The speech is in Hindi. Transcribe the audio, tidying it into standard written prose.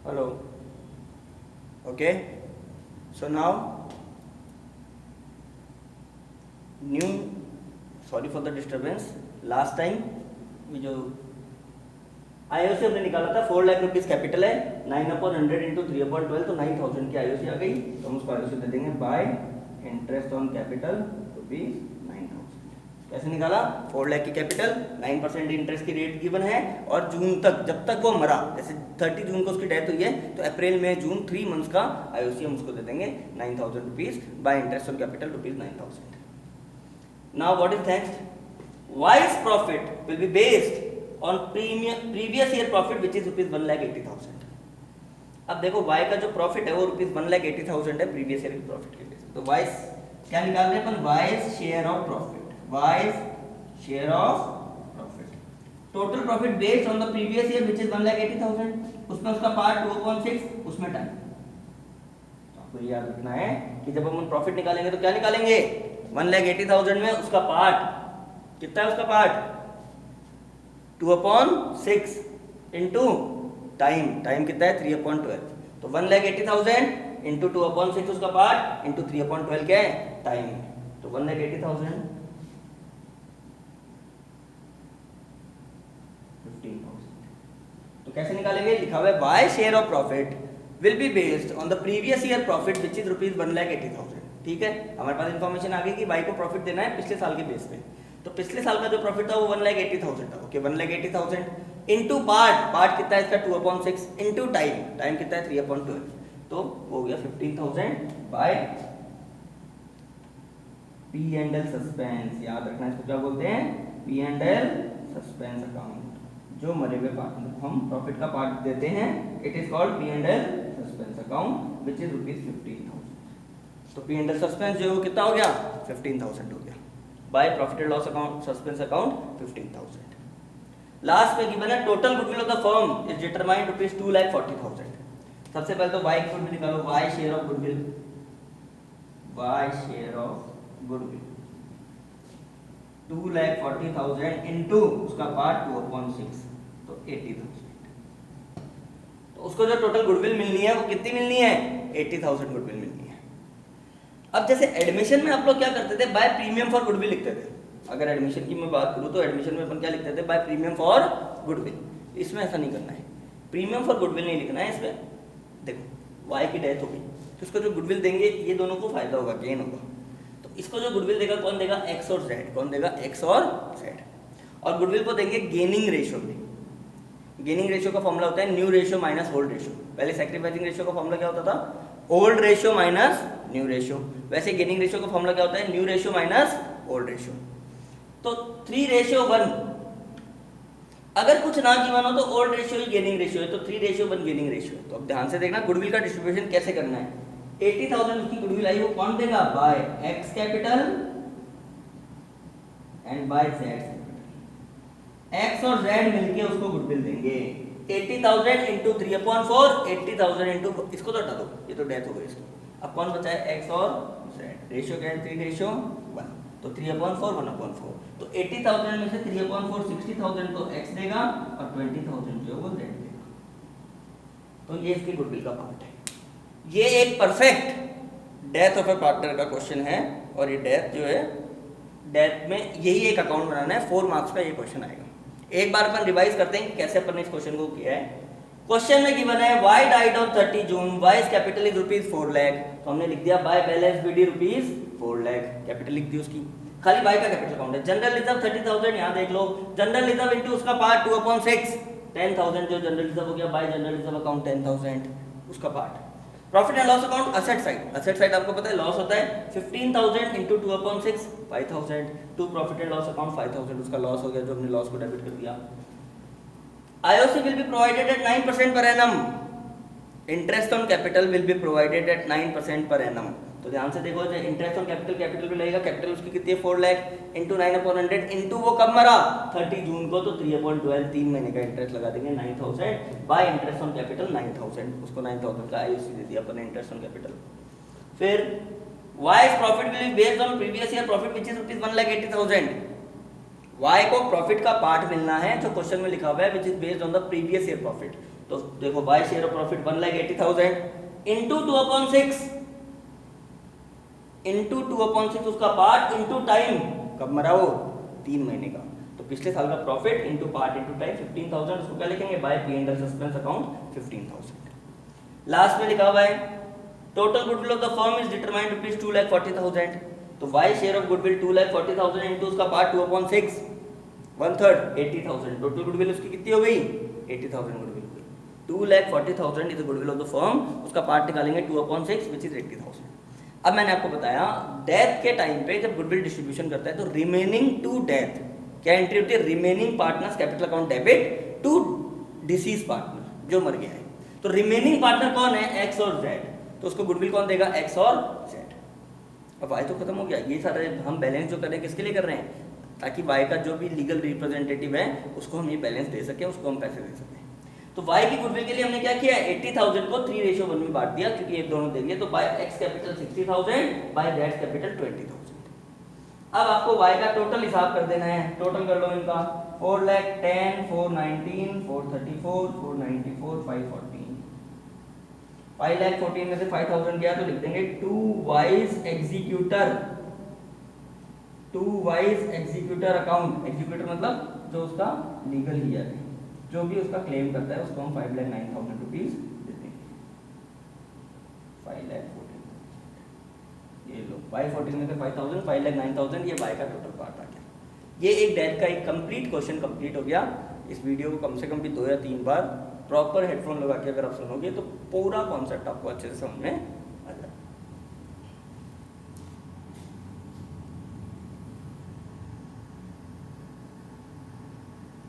Hello. Okay. So now new, sorry for the disturbance. Last time जो आईओसी हमने निकाला था 4 लाख रुपीज कैपिटल है, 9/100 इंटू 3/12 तो 9000 की आईओसी आ गई। तो हम उसको आईओसी दे देंगे bye interest on capital rupees 9000। कैसे निकाला? 4 लाख की कैपिटल, 9% इंटरेस्ट की रेट गिवन है और जून तक, जब तक वो मरा, जैसे 30 जून को उसकी डेथ हुई है तो अप्रैल मई जून 3 मंथ्स का आईओसी हम उसको दे देंगे 9000 rupees bye interest on capital rupees 9000। Now what is next? Wise profit will be based on previous year profit which is rupees 1,80,000। अब देखो y का जो प्रॉफिट है वो रुपीज 1,80,000 है प्रीवियस ईयर के प्रॉफिट के बेस। तो वाइज क्या निकाल रहे हैं अपन? Y's share of profit, Y's share of profit, total profit based on the previous year which is 1,80,000, उसमें उसका पार्ट 2/6, उसमें टाइम। तो आपको याद रखना है कि जब हम प्रॉफिट निकालेंगे तो क्या निकालेंगे? 1,80,000 में उसका पार्ट कितना है? उसका पार्ट 2/6 इंटू टाइम, टाइम कितना है? 3/12। तो 1,80,000 इंटू 2/6 उसका पार्ट इंटू 3/12 क्या है? टाइम। तो 1,80,000 15,000। तो कैसे निकालेंगे? लिखा हुआ है by share of profit will be based on the previous year profit which is rupees 1,80,000। ठीक है, हमारे पास इन्फॉर्मेशन आ गई कि बाई को प्रॉफिट देना है पिछले साल के बेस पे। तो पिछले साल का जो प्रॉफिट था वो 1,80,000 था। ओके, 1,80,000 इंटू पार्ट कितना है इसका? 2/6 इंटू टाइम, टाइम कितना है? 3/12। तो हो गया 15,000 by P and L suspense. याद रखना इसको क्या बोलते हैं? P and L suspense account. जो मरे हुए पार्ट को हम प्रॉफिट का पार्ट देते हैं, it is called P and L suspense account which is rupees 15,000। तो पी एंड एल सस्पेंस जो है वो कितना हो गया? 15,000 हो गया by profit and loss account suspense account 15,000। Last में गिवन है total goodwill of the firm is determined rupees 2,40,000। सबसे पहले तो वाई की गुडविल निकालो, Y share of goodwill, Y share of goodwill 2,40,000 into उसका पार्ट 2/6 तो 80,000। तो उसको जो टोटल गुडविल मिलनी है वो कितनी मिलनी है? 80,000 गुडविल मिलनी है। अब जैसे एडमिशन में आप लोग क्या करते थे? बाय प्रीमियम फॉर गुडविल लिखते थे। अगर एडमिशन की मैं बात करूं तो एडमिशन में अपन क्या लिखते थे? By premium for goodwill. इसमें ऐसा नहीं करना है, प्रीमियम फॉर गुडविल नहीं लिखना है। इसमें देखो वाई की डेथ हो गई तो इसको जो गुडविल देंगे ये दोनों को फायदा होगा, गेन होगा। तो इसको जो गुडविल देगा कौन देगा? एक्स और जेड। कौन देगा? एक्स और जेड। और गुडविल को देंगे गेनिंग रेशियो में। गेनिंग रेशियो का फॉर्मूला होता है new ratio minus old ratio. पहले सैक्रिफाइसिंग रेशियो का फॉर्मूला क्या होता था? Old ratio minus new ratio. वैसे गेनिंग रेशियो का फॉर्मूला क्या होता है? New ratio minus old ratio. तो 3:1। अगर कुछ ना गिवन हो तो ओल्ड रेशियो ही गेनिंग रेशियो है, तो 3:1 गेनिंग रेशियो है। तो अब ध्यान से देखना गुडविल का डिस्ट्रीब्यूशन कैसे करना है। 80,000 उसकी गुडविल आई, वो कौन देगा? By X capital and by Z capital. X और जेड मिलके उसको गुडविल देंगे। 80,000 इंटू 3/4, 80,000 इंटू, इसको तो हटा दो, ये तो डेथ हो गई इसकी। अब कौन बचा है? एक्स और जेड। रेशियो क्या है? 3:1। तो 3/4 1/4। तो 80,000 में से 3/4 60,000 तो एक्स देगा और 20,000 जो वो जेड देगा। तो ये इसकी गुडविल का पार्ट है। ये एक perfect death of A partner का क्वेश्चन है और ये डेथ जो है, डेथ में यही एक अकाउंट बनाना है। 4 मार्क्स का ये क्वेश्चन आएगा। एक बार अपन रिवाइज करते हैं कि कैसे अपन ने इस क्वेश्चन को किया है। क्वेश्चन में गिवन है Y died on 30 June, Y's capital is rupees 4 lakh. तो हमने लिख दिया by balance BD rupees 4 lakh, capital लिख दी उसकी। खाली बाय का कैपिटल अकाउंट है। जनरल रिजर्व 30,000, यहाँ देख लो जनरल रिजर्व इनटू उसका पार्ट 2/6 10,000 जो जनरल रिजर्व हो गया बाय जनरल रिजर्व अकाउंट 10,000 उसका part. Profit and loss account asset side, asset side आपको पता है लॉस होता है 15,000 into 2/6 5,000 to profit and loss account 5,000 उसका लॉस हो गया जो हमने लॉस को डेबिट कर दिया। IOC will be provided at 9% per annum. Interest on capital will be provided at 9% per annum. तो ध्यान से देखो जो इंटरेस्ट ऑन कैपिटल, कैपिटल भी लगेगा। कैपिटल उसकी कितनी है? 4 लाख इंटू 9/100 इंटू वो कब मरा? 30 जून को। तो 3/12 3 महीने का इंटरेस्ट लगा देंगे 9,000 बाय इंटरेस्ट ऑन कैपिटल 9,000। उसको 9,000 का IOC दे दिया अपन इंटरेस्ट ऑन कैपिटल। फिर Y's profit will be based on previous year profit which is rupees 1,80,000। Y को प्रॉफिट का पार्ट मिलना है जो क्वेश्चन में लिखा हुआ है which is based on the previous year profit. तो देखो by share of profit 1,80,000 into 2/6 into 2/6 उसका पार्ट इंटू टाइम, कब मरा वो 3 महीने का, तो पिछले साल का profit into part into time 15,000, उसको क्या लिखेंगे bye P&L suspense account 15,000। Last में लिखा हुआ है total goodwill of the firm is determined rupees 2,40,000, तो by share of goodwill 2,40,000 into उसका पार्ट 2/6 1/3 80,000, टोटल गुडविल उसकी कितनी हो गई 80,000 गुडविल हो गई। 2,40,000 is the goodwill of the firm, उसका पार्ट निकालेंगे 2/6 विच इज 80,000। अब मैंने आपको बताया डेथ के टाइम पे जब गुडविल डिस्ट्रीब्यूशन करता है तो रिमेनिंग टू डेथ क्या एंट्री होती है, remaining partners capital account debit to deceased partner जो मर गया है। तो रिमेनिंग पार्टनर कौन है, एक्स और जेड, तो उसको गुडविल कौन देगा, एक्स और जेड। अब वाई तो खत्म हो गया, ये सारे हम बैलेंस जो कर रहे हैं किसके लिए कर रहे हैं, ताकि वाई का जो भी लीगल रिप्रेजेंटेटिव है उसको हम ये बैलेंस दे सकें, उसको हम पैसे दे सकें। तो y की गुडविल के लिए हमने क्या किया, 80,000 को 3:1 में बांट दिया क्योंकि ये दोनों दे दिए, तो by x capital 60,000 by z capital 20,000। अब आपको y का टोटल हिसाब कर देना है, टोटल कर लो इनका 4,10,000 419 434 494 514 5,14,000 में से 5,000 गया तो लिख देंगे to Y's executor account, executor मतलब जो उसका लीगल हियर है, जो भी उसका क्लेम करता है उसको हम 5,09,000 रुपीज देते हैं। 5,14,000 ये लो 514 में से 5,000 5,09,000 ये बाय का टोटल पार्ट आ गया। ये एक डेथ का एक कंप्लीट क्वेश्चन कंप्लीट हो गया। इस वीडियो को कम से कम भी 2 या 3 बार प्रॉपर हेडफोन लगा के अगर आप सुनोगे तो पूरा कॉन्सेप्ट आपको अच्छे से समझ में